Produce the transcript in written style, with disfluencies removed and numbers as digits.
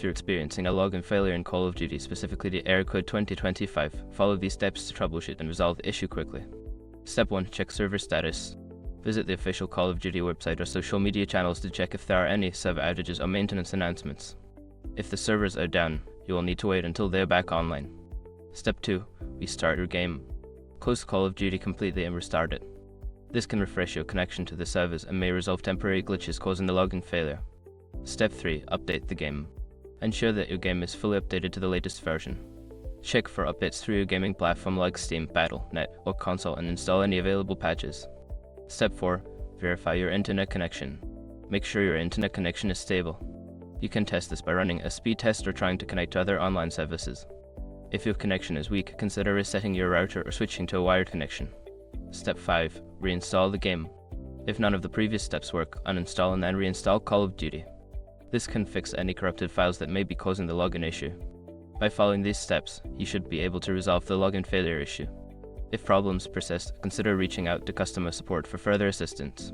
you're experiencing a login failure in Call of Duty, specifically the error code 2025, follow these steps to troubleshoot and resolve the issue quickly. Step 1. Check server status. Visit the official Call of Duty website or social media channels to check if there are any server outages or maintenance announcements. If the servers are down, you will need to wait until they are back online. Step 2. Restart your game. Close Call of Duty completely and restart it. This can refresh your connection to the servers and may resolve temporary glitches causing the login failure. Step 3. Update the game. Ensure that your game is fully updated to the latest version. Check for updates through your gaming platform like Steam, Battle.net, or console and install any available patches. Step 4. Verify your internet connection. Make sure your internet connection is stable. You can test this by running a speed test or trying to connect to other online services. If your connection is weak, consider resetting your router or switching to a wired connection. Step 5. Reinstall the game. If none of the previous steps work, uninstall and then reinstall Call of Duty. This can fix any corrupted files that may be causing the login issue. By following these steps, you should be able to resolve the login failure issue. If problems persist, consider reaching out to customer support for further assistance.